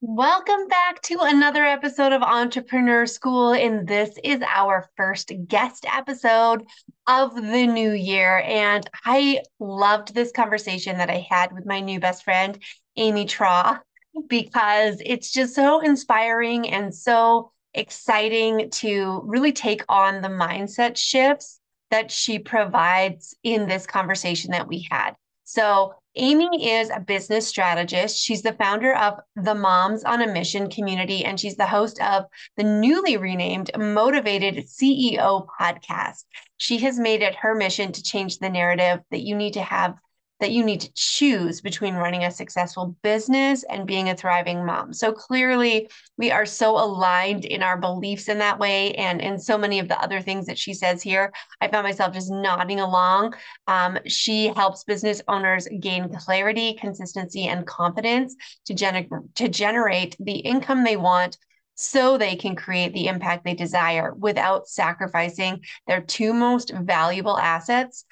Welcome back to another episode of Entrepreneur School, and this is our first guest episode of the new year. And I loved this conversation that I had with my new best friend, Amy Traugh, because it's just so inspiring and so exciting to really take on the mindset shifts that she provides in this conversation that we had. So, Amy is a business strategist. She's the founder of the Moms on a Mission community, and she's the host of the newly renamed Motivated CEO podcast. She has made it her mission to change the narrative that you need to choose between running a successful business and being a thriving mom. So clearly, we are so aligned in our beliefs in that way. And in so many of the other things that she says here, I found myself just nodding along. She helps business owners gain clarity, consistency, and confidence to generate the income they want so they can create the impact they desire without sacrificing their two most valuable assets,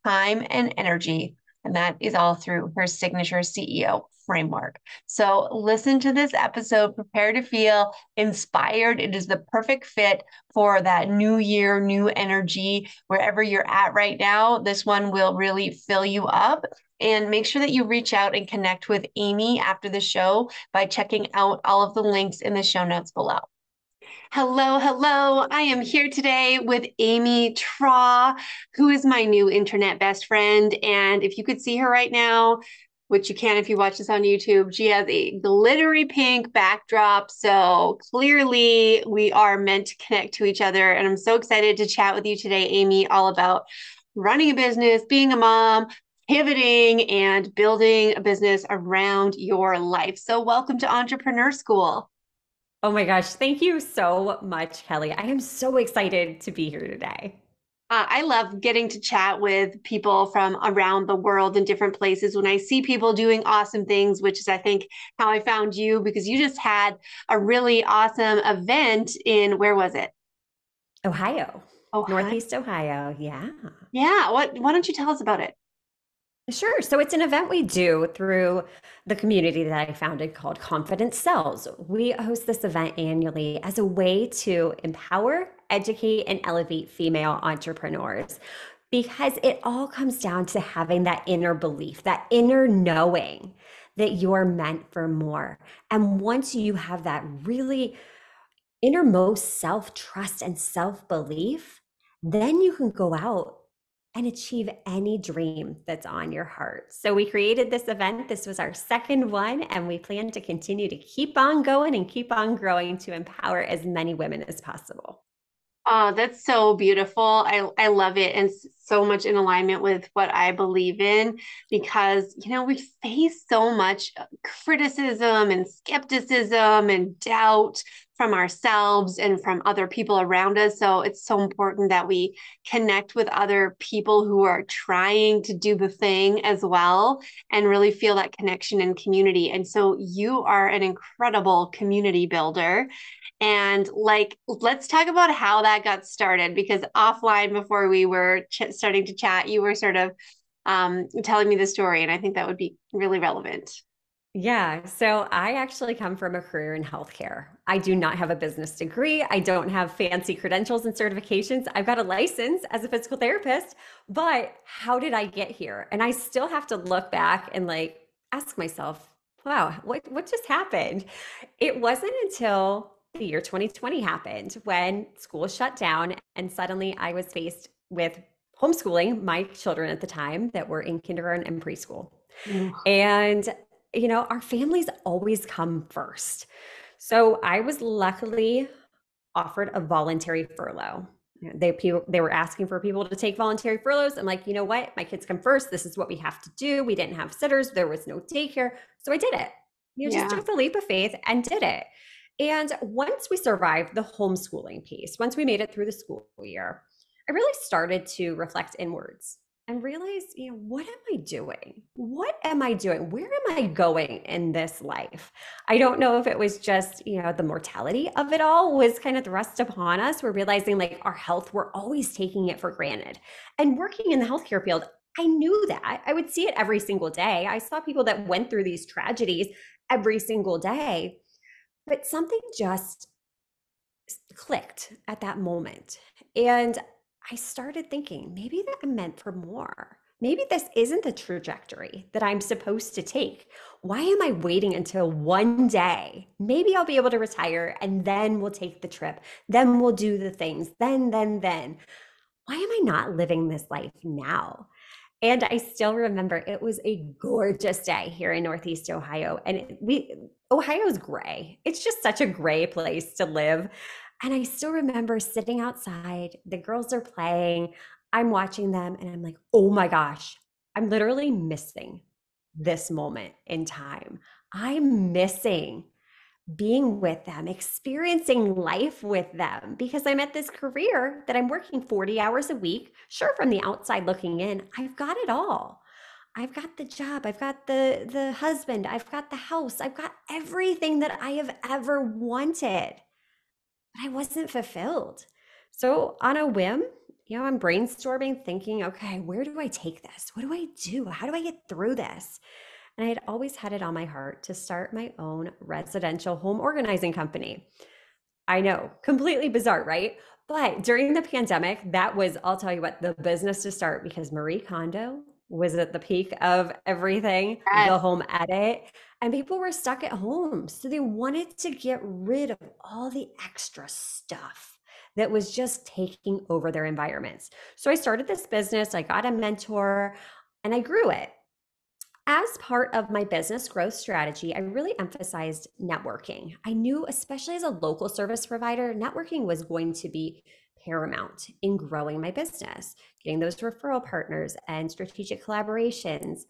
time and energy. And that is all through her signature CEO framework. So listen to this episode, prepare to feel inspired. It is the perfect fit for that new year, new energy, wherever you're at right now. This one will really fill you up. And make sure that you reach out and connect with Amy after the show by checking out all of the links in the show notes below. Hello, hello. I am here today with Amy Traugh, who is my new internet best friend. And if you could see her right now, which you can if you watch this on YouTube, she has a glittery pink backdrop. So clearly we are meant to connect to each other. And I'm so excited to chat with you today, Amy, all about running a business, being a mom, pivoting, and building a business around your life. So welcome to Entrepreneur School. Oh my gosh, thank you so much, Kelly. I am so excited to be here today. I love getting to chat with people from around the world in different places when I see people doing awesome things, which is, I think, how I found you because you just had a really awesome event in, where was it? Ohio, Ohio. Northeast Ohio. Yeah. Yeah. Why don't you tell us about it? Sure. So it's an event we do through the community that I founded called Confidence Cells. We host this event annually as a way to empower, educate, and elevate female entrepreneurs because it all comes down to having that inner belief, that inner knowing that you're meant for more. And once you have that really innermost self trust and self belief, then you can go out and achieve any dream that's on your heart. So we created this event. This was our second one, and we plan to continue to keep on going and keep on growing to empower as many women as possible. Oh, that's so beautiful. I love it and so much in alignment with what I believe in because, we face so much criticism and skepticism and doubt from ourselves and from other people around us. So it's so important that we connect with other people who are trying to do the thing as well and really feel that connection and community. And so you are an incredible community builder. And let's talk about how that got started because offline before we were starting to chat, you were sort of telling me the story, and I think that would be really relevant. Yeah, so I actually come from a career in healthcare. I do not have a business degree. I don't have fancy credentials and certifications. I've got a license as a physical therapist, but how did I get here? And I still have to look back and ask myself, wow, what just happened? It wasn't until the year 2020 happened when school shut down and suddenly I was faced with homeschooling my children at the time that were in kindergarten and preschool. Mm. And our families always come first. So I was luckily offered a voluntary furlough. They were asking for people to take voluntary furloughs. I'm like, you know what? My kids come first. This is what we have to do. We didn't have sitters. There was no daycare. So I did it. Just Yeah. took the leap of faith and did it. And once we survived the homeschooling piece, once we made it through the school year, I really started to reflect inwards and realize, what am I doing? What am I doing? Where am I going in this life? I don't know if it was just, the mortality of it all was kind of thrust upon us. We're realizing our health, we're always taking it for granted. And working in the healthcare field, I knew that. I would see it every single day. I saw people that went through these tragedies every single day. But something just clicked at that moment. And I started thinking, maybe that I'm meant for more. Maybe this isn't the trajectory that I'm supposed to take. Why am I waiting until one day? Maybe I'll be able to retire and then we'll take the trip. Then we'll do the things. Then. Why am I not living this life now? And I still remember it was a gorgeous day here in Northeast Ohio. And Ohio's gray. It's just such a gray place to live. And I still remember sitting outside, the girls are playing, I'm watching them, and I'm like, oh my gosh, I'm literally missing this moment in time. I'm missing being with them, experiencing life with them, because I'm at this career that I'm working 40 hours a week. Sure, from the outside looking in, I've got it all. I've got the job, I've got the husband, I've got the house, I've got everything that I have ever wanted. But I wasn't fulfilled. So on a whim, I'm brainstorming, thinking, okay, where do I take this? What do I do? How do I get through this? And I had always had it on my heart to start my own residential home organizing company. I know, completely bizarre, right? But during the pandemic, that was, I'll tell you what, the business to start, because Marie Kondo was at the peak of everything, the Yes. home edit, and people were stuck at home. So they wanted to get rid of all the extra stuff that was just taking over their environments. So I started this business, I got a mentor, and I grew it. As part of my business growth strategy, I really emphasized networking. I knew, especially as a local service provider, networking was going to be paramount in growing my business, getting those referral partners and strategic collaborations.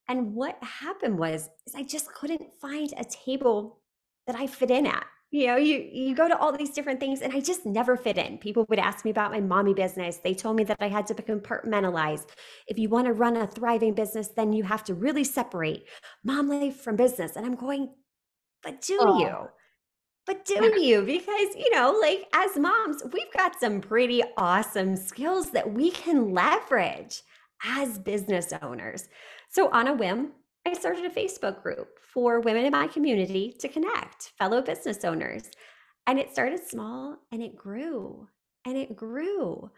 And what happened was is I just couldn't find a table that I fit in at. You go to all these different things and I just never fit in. People would ask me about my mommy business. They told me that I had to compartmentalize. If you want to run a thriving business, then you have to really separate mom life from business. And I'm going, but do Oh, you? But do you? Because, like as moms, we've got some pretty awesome skills that we can leverage as business owners. So, on a whim, I started a Facebook group for women in my community to connect, fellow business owners. And it started small and it grew and it grew.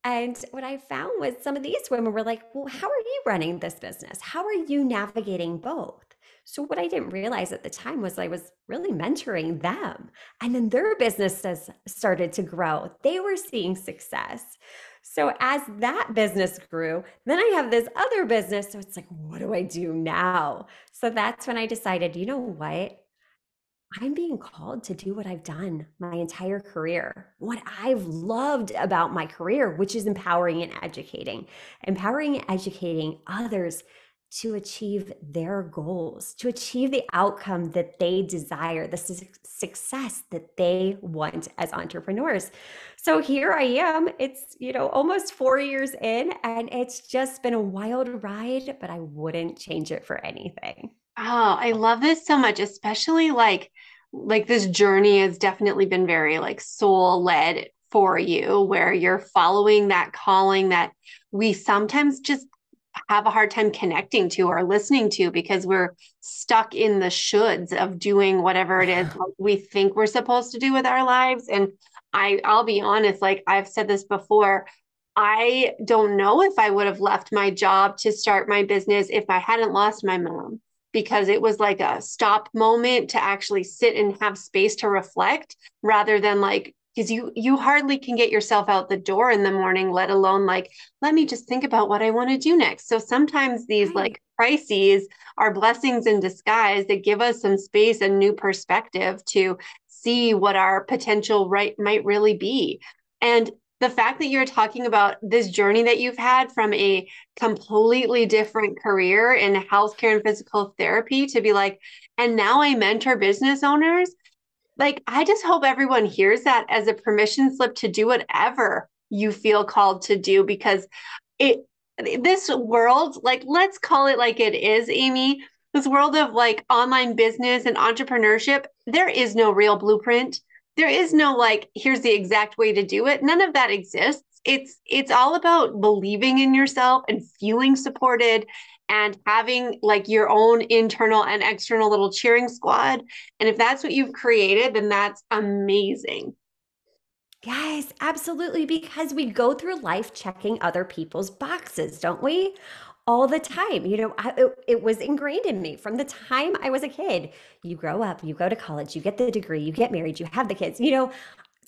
And what I found was some of these women were like, well, how are you running this business? How are you navigating both? So, what I didn't realize at the time was I was really mentoring them. And then their businesses started to grow. They were seeing success. So, as that business grew, then I have this other business. So, it's like, what do I do now? So, that's when I decided, you know what? I'm being called to do what I've done my entire career, what I've loved about my career, which is empowering and educating others to achieve their goals, to achieve the outcome that they desire, the success that they want as entrepreneurs. So here I am. It's, almost 4 years in, and it's just been a wild ride, but I wouldn't change it for anything. oh, I love this so much, especially like this journey has definitely been very like soul led for you, where you're following that calling that we sometimes just have a hard time connecting to or listening to because we're stuck in the shoulds of doing whatever it is like we think we're supposed to do with our lives. And I'll be honest, like I've said this before, I don't know if I would have left my job to start my business if I hadn't lost my mom, because it was like a stop moment to actually sit and have space to reflect rather than like, because you hardly can get yourself out the door in the morning, let alone like, let me just think about what I want to do next. So sometimes these Right. like crises are blessings in disguise that give us some space and new perspective to see what our potential right might really be. And the fact that you're talking about this journey that you've had from a completely different career in healthcare and physical therapy to be like, and now I mentor business owners. Like, I just hope everyone hears that as a permission slip to do whatever you feel called to do, because it, this world, like, let's call it like it is, Amy, this world of like online business and entrepreneurship, there is no real blueprint. There is no like, here's the exact way to do it. None of that exists. It's all about believing in yourself and feeling supported and having like your own internal and external little cheering squad. And if that's what you've created, then that's amazing. Yes, absolutely. Because we go through life checking other people's boxes, don't we? All the time. It was ingrained in me from the time I was a kid. You grow up, you go to college, you get the degree, you get married, you have the kids.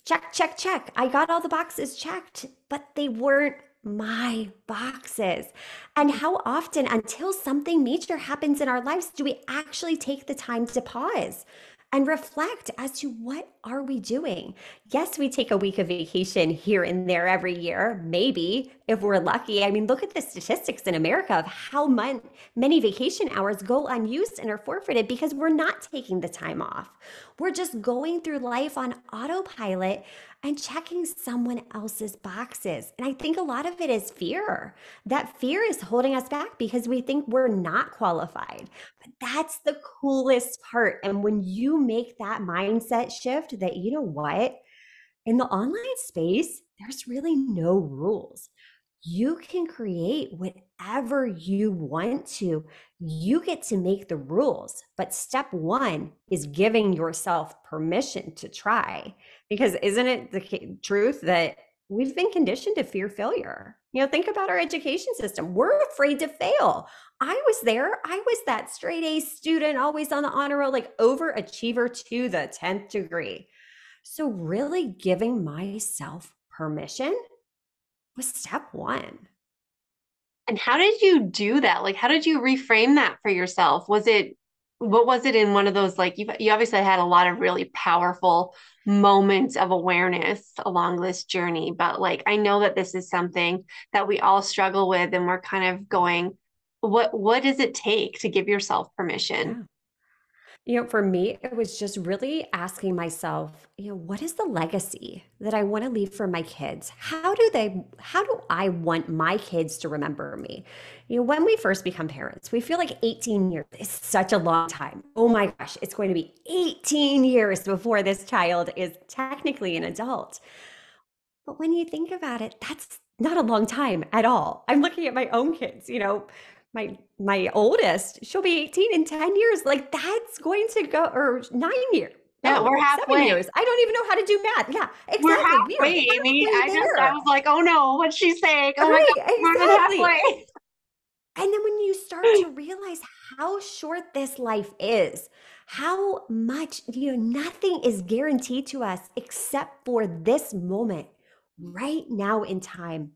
Check, check, check. I got all the boxes checked, but they weren't my boxes. And how often, until something major happens in our lives, do we actually take the time to pause and reflect as to what are we doing? Yes, we take a week of vacation here and there every year, maybe if we're lucky. I mean, look at the statistics in America of how many vacation hours go unused and are forfeited because we're not taking the time off. We're just going through life on autopilot and checking someone else's boxes. And I think a lot of it is fear. That fear is holding us back because we think we're not qualified. But that's the coolest part. And when you make that mindset shift that, you know what, in the online space, there's really no rules. You can create whatever you want to. You get to make the rules. But step one is giving yourself permission to try. Because isn't it the truth that we've been conditioned to fear failure? Think about our education system. We're afraid to fail. I was there. I was that straight A student, always on the honor roll, like overachiever to the 10th degree. So, really giving myself permission was step one. And how did you do that? Like, how did you reframe that for yourself? What was it in one of those, like, you obviously had a lot of really powerful moments of awareness along this journey, but like, I know that this is something that we all struggle with, and we're kind of going, what does it take to give yourself permission? Yeah. For me, it was just really asking myself, what is the legacy that I want to leave for my kids? How do I want my kids to remember me? When we first become parents, we feel like 18 years is such a long time. Oh my gosh, it's going to be 18 years before this child is technically an adult. But when you think about it, that's not a long time at all. I'm looking at my own kids, my oldest, she'll be 18 in 10 years. Like that's going to go, or 9 years. Yeah, No, we're 7 years. halfway. I don't even know how to do math. Yeah, We're exactly. We are halfway, Amy. halfway I there. was like, oh no, what's she saying? Oh my Right, God, more than exactly. halfway. And then when you start to realize how short this life is, how much, nothing is guaranteed to us except for this moment right now in time.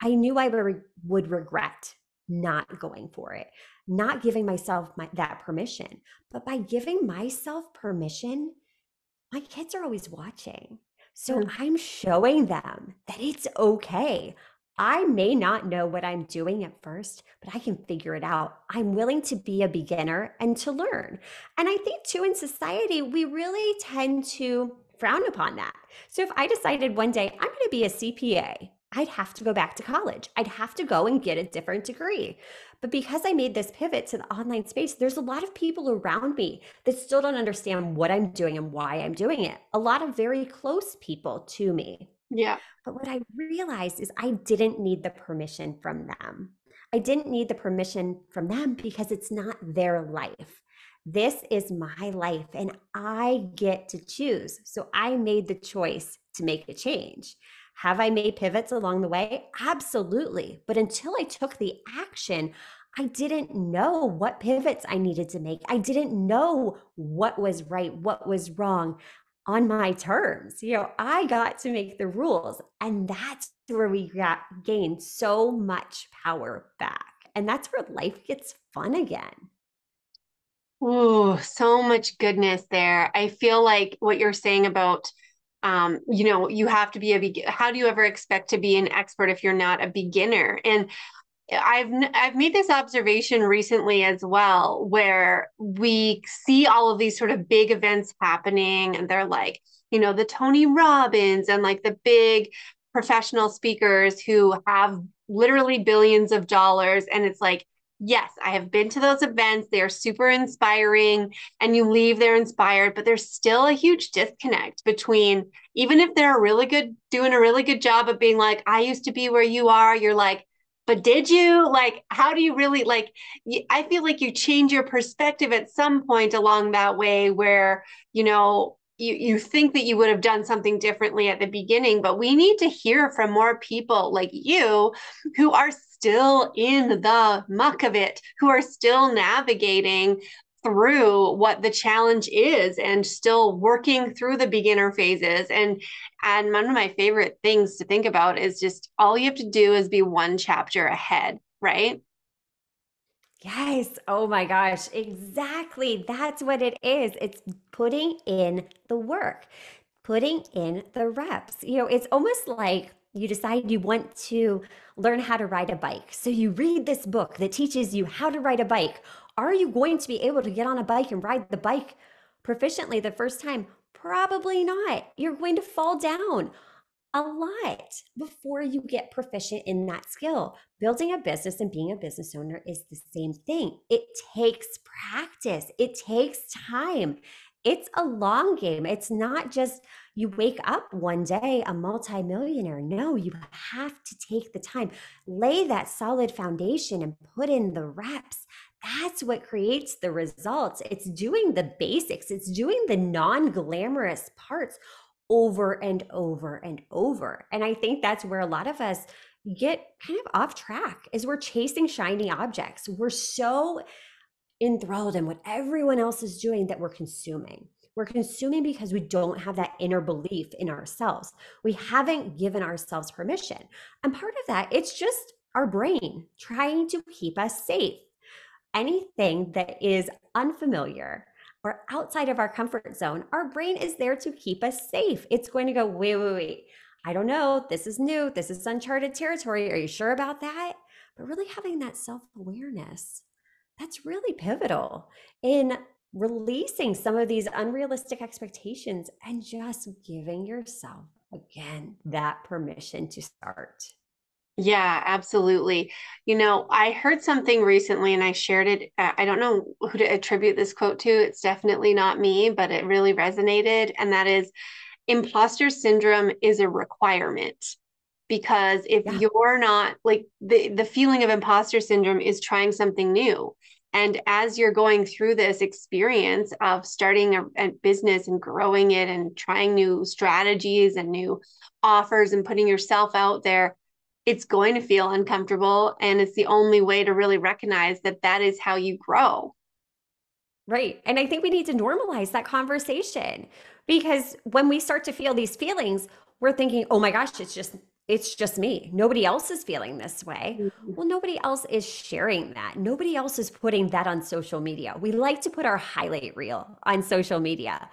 I knew I would regret not going for it, not giving myself that permission. But by giving myself permission, my kids are always watching. So I'm showing them that it's okay. I may not know what I'm doing at first, but I can figure it out. I'm willing to be a beginner and to learn. And I think, too, in society, we really tend to frown upon that. So if I decided one day I'm going to be a CPA, I'd have to go back to college. I'd have to go and get a different degree. But because I made this pivot to the online space, there's a lot of people around me that still don't understand what I'm doing and why I'm doing it. A lot of very close people to me. Yeah. But what I realized is I didn't need the permission from them. I didn't need the permission from them because it's not their life. This is my life and I get to choose. So I made the choice to make a change. Have I made pivots along the way? Absolutely. But until I took the action, I didn't know what pivots I needed to make. I didn't know what was right, what was wrong on my terms. I got to make the rules. And that's where we gained so much power back. And that's where life gets fun again. Ooh, so much goodness there. I feel like what you're saying about, you have to be how do you ever expect to be an expert if you're not a beginner? And I've made this observation recently as well, where we see all of these sort of big events happening, and they're like, the Tony Robbins and like the big professional speakers who have literally billions of dollars. And it's like, yes, I have been to those events. They are super inspiring, and you leave there inspired, but there's still a huge disconnect between, even if they're doing a really good job of being like, I used to be where you are, you're like, but did you like, how do you really like, I feel like you change your perspective at some point along that way where, you think that you would have done something differently at the beginning, but we need to hear from more people like you who are still in the muck of it, who are still navigating through what the challenge is and still working through the beginner phases. And one of my favorite things to think about is just all you have to do is be one chapter ahead, right? Yes. Oh my gosh. Exactly. That's what it is. It's putting in the work, putting in the reps. It's almost like you decide you want to learn how to ride a bike. So you read this book that teaches you how to ride a bike. Are you going to be able to get on a bike and ride the bike proficiently the first time? Probably not. You're going to fall down a lot before you get proficient in that skill. Building a business and being a business owner is the same thing. It takes practice, it takes time. It's a long game. It's not just you wake up one day a multimillionaire. No, you have to take the time, lay that solid foundation, and put in the reps. That's what creates the results. It's doing the basics, it's doing the non glamorous parts over and over and over. And I think that's where a lot of us get kind of off track is we're chasing shiny objects. We're so enthralled in what everyone else is doing that we're consuming. We're consuming because we don't have that inner belief in ourselves. We haven't given ourselves permission. And part of that, it's just our brain trying to keep us safe. Anything that is unfamiliar or outside of our comfort zone, our brain is there to keep us safe. It's going to go, wait, wait, wait. I don't know. This is new. This is uncharted territory. Are you sure about that? But really having that self awareness, that's really pivotal in releasing some of these unrealistic expectations and just giving yourself, again, that permission to start. Yeah, absolutely. I heard something recently and I shared it. I don't know who to attribute this quote to. It's definitely not me, but it really resonated. And that is, imposter syndrome is a requirement. Because if Yeah. you're not like the feeling of imposter syndrome is trying something new. And as you're going through this experience of starting a business and growing it and trying new strategies and new offers and putting yourself out there, it's going to feel uncomfortable. And it's the only way to really recognize that that is how you grow. Right. And I think we need to normalize that conversation because when we start to feel these feelings, we're thinking, "Oh my gosh, it's just me. Nobody else is feeling this way." Mhm. Well, nobody else is sharing that. Nobody else is putting that on social media. We like to put our highlight reel on social media.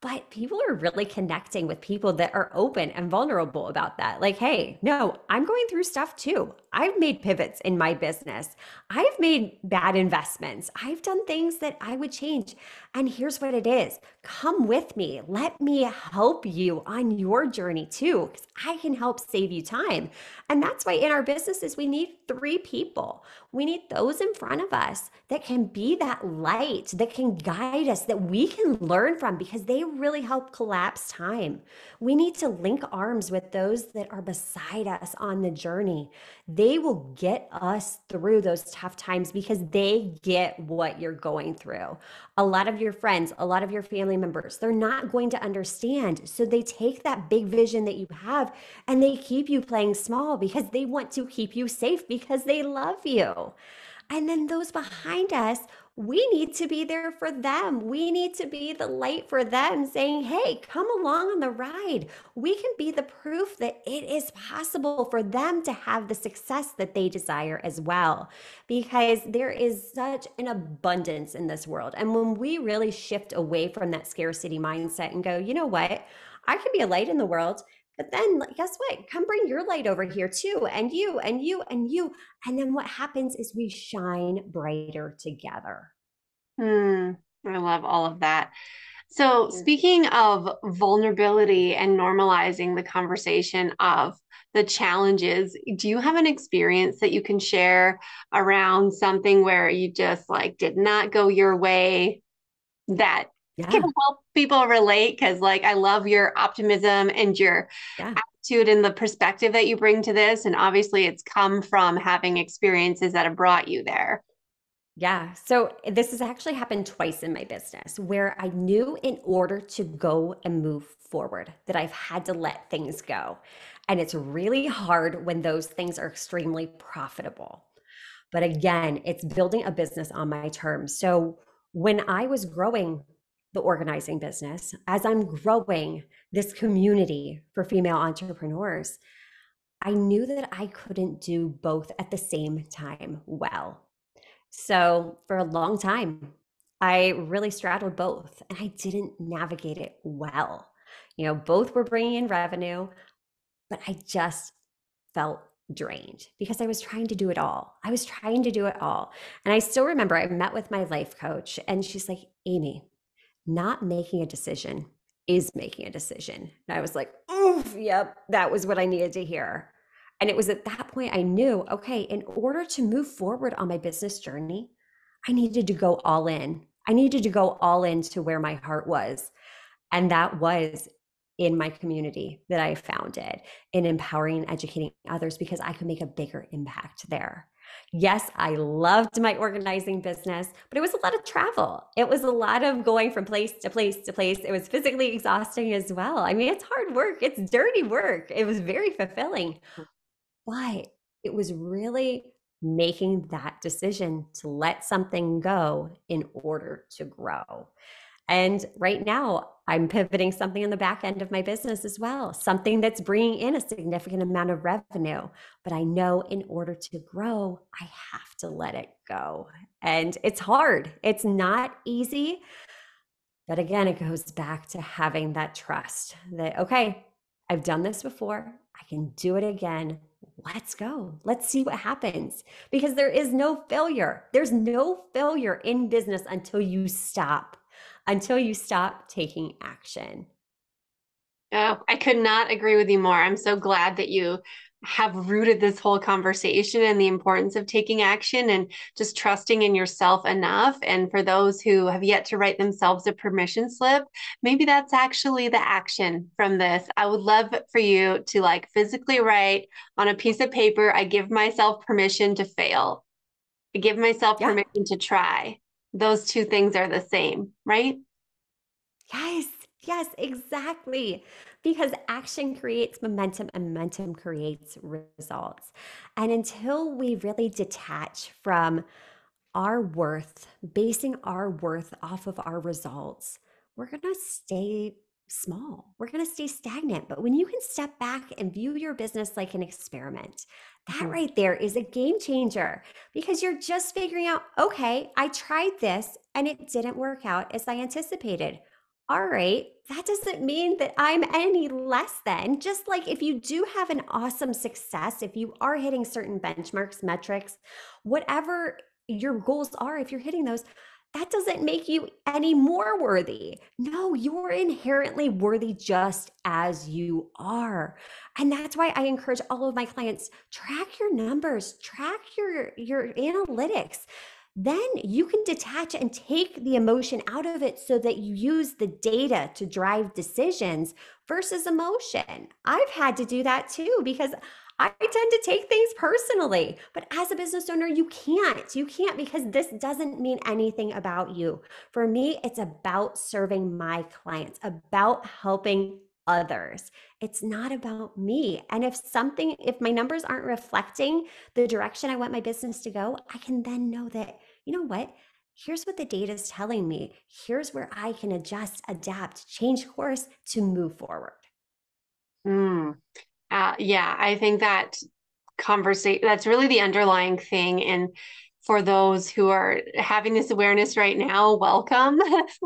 But people are really connecting with people that are open and vulnerable about that. Like, hey, no, I'm going through stuff too. I've made pivots in my business. I've made bad investments. I've done things that I would change. And here's what it is. Come with me. Let me help you on your journey too, because I can help save you time. And that's why in our businesses, we need 3 people. We need those in front of us that can be that light, that can guide us, that we can learn from because they really help collapse time. We need to link arms with those that are beside us on the journey. They will get us through those tough times because they get what you're going through. A lot of your friends, a lot of your family members, they're not going to understand. So they take that big vision that you have and they keep you playing small because they want to keep you safe because they love you. And then those behind us, we need to be there for them. We need to be the light for them, saying, hey, come along on the ride. We can be the proof that it is possible for them to have the success that they desire as well. Because there is such an abundance in this world. And when we really shift away from that scarcity mindset and go, you know what? I can be a light in the world. But then guess what? Come bring your light over here too, and you, and you, and you. And then what happens is we shine brighter together. Hmm, I love all of that. So, speaking of vulnerability and normalizing the conversation of the challenges, do you have an experience that you can share around something where you just like did not go your way that can Yeah, help people relate? Because, like, I love your optimism and your yeah. attitude and the perspective that you bring to this. And obviously, it's come from having experiences that have brought you there. Yeah. So this has actually happened twice in my business where I knew in order to go and move forward that I've had to let things go. And it's really hard when those things are extremely profitable. But again, it's building a business on my terms. So when I was growing the organizing business, as I'm growing this community for female entrepreneurs, I knew that I couldn't do both at the same time well. So for a long time, I really straddled both and I didn't navigate it well. Both were bringing in revenue, but I just felt drained because I was trying to do it all. I was trying to do it all. And I still remember I met with my life coach and she's like, Amy, not making a decision is making a decision. And I was like, oof, yep, that was what I needed to hear. And it was at that point I knew, okay, in order to move forward on my business journey, I needed to go all in. I needed to go all in to where my heart was. And that was in my community that I founded, in empowering and educating others because I could make a bigger impact there. Yes, I loved my organizing business, but it was a lot of travel. It was a lot of going from place to place to place. It was physically exhausting as well. I mean, it's hard work, it's dirty work. It was very fulfilling, but it was really making that decision to let something go in order to grow. And right now, I'm pivoting something in the back end of my business as well, something that's bringing in a significant amount of revenue. But I know in order to grow, I have to let it go. And it's hard, it's not easy. But again, it goes back to having that trust that, okay, I've done this before, I can do it again. Let's go. Let's see what happens. Because there is no failure. There's no failure in business until you stop taking action. Oh, I could not agree with you more. I'm so glad that you have rooted this whole conversation and the importance of taking action and just trusting in yourself enough. And for those who have yet to write themselves a permission slip, maybe that's actually the action from this. I would love for you to like physically write on a piece of paper, I give myself permission to fail. I give myself Yeah. permission to try. Those two things are the same, right? Yes. Yes, exactly. Because action creates momentum and momentum creates results. And until we really detach from our worth, basing our worth off of our results, we're going to stay small. We're going to stay stagnant. But when you can step back and view your business like an experiment, that Mhm. right there is a game changer because you're just figuring out, okay, I tried this and it didn't work out as I anticipated. All right, that doesn't mean that I'm any less than. Just like if you do have an awesome success, if you are hitting certain benchmarks, metrics, whatever your goals are, if you're hitting those, that doesn't make you any more worthy. No, you're inherently worthy just as you are. And that's why I encourage all of my clients, track your numbers, track your analytics. Then you can detach and take the emotion out of it so that you use the data to drive decisions versus emotion. I've had to do that too because I tend to take things personally, but as a business owner, you can't. You can't because this doesn't mean anything about you. For me, it's about serving my clients, about helping others. It's not about me. And if my numbers aren't reflecting the direction I want my business to go, I can then know that, you know what? Here's what the data is telling me. Here's where I can adjust, adapt, change course to move forward. Mm. Yeah, I think that conversation, that's really the underlying thing. And for those who are having this awareness right now, welcome.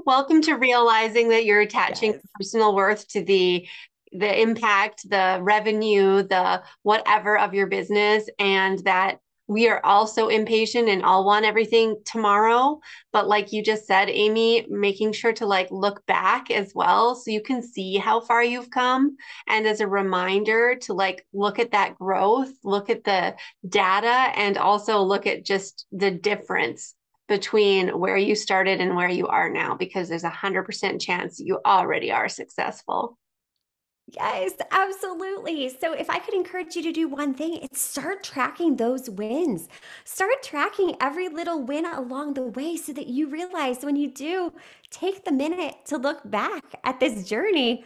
Welcome to realizing that you're attaching Yes. personal worth to the impact, the revenue, the whatever of your business, and that we are all so impatient and all want everything tomorrow. But like you just said, Amy, making sure to like look back as well so you can see how far you've come. And as a reminder to like look at that growth, look at the data, and also look at just the difference between where you started and where you are now, because there's 100% chance you already are successful. Yes, absolutely. So, if I could encourage you to do one thing, it's start tracking those wins. Start tracking every little win along the way so that you realize when you do take the minute to look back at this journey,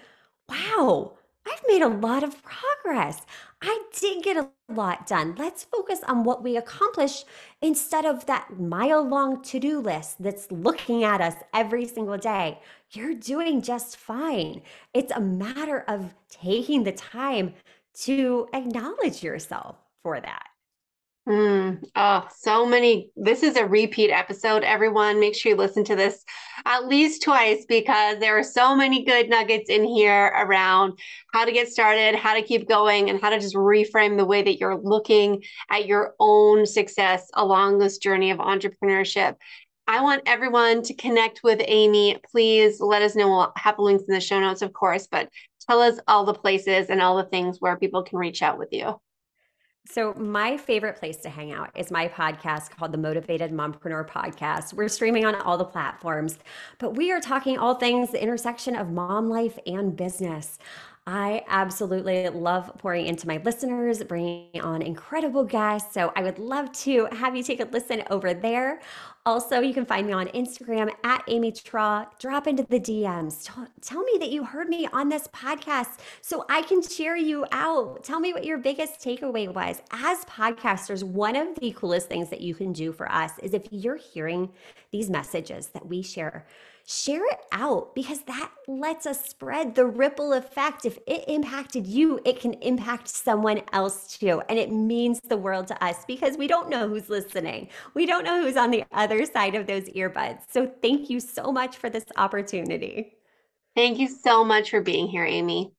wow, I've made a lot of progress. I did get a lot done. Let's focus on what we accomplished instead of that mile long to do list that's looking at us every single day. You're doing just fine. It's a matter of taking the time to acknowledge yourself for that. Oh, so many. This is a repeat episode, everyone. Make sure you listen to this at least twice because there are so many good nuggets in here around how to get started, how to keep going, and how to just reframe the way that you're looking at your own success along this journey of entrepreneurship. I want everyone to connect with Amy. Please let us know. We'll have links in the show notes, of course, but tell us all the places and all the things where people can reach out with you. So, my favorite place to hang out is my podcast called the Motivated Mompreneur Podcast. We're streaming on all the platforms, but we are talking all things the intersection of mom life and business. I absolutely love pouring into my listeners, bringing on incredible guests. So, I would love to have you take a listen over there. Also, you can find me on Instagram at Amy Traugh. Drop into the DMs. Tell me that you heard me on this podcast so I can cheer you out. Tell me what your biggest takeaway was. As podcasters, one of the coolest things that you can do for us is if you're hearing these messages that we share it out because that lets us spread the ripple effect. If it impacted you, it can impact someone else too. And it means the world to us because we don't know who's listening. We don't know who's on the other side of those earbuds. So thank you so much for this opportunity. Thank you so much for being here, Amy.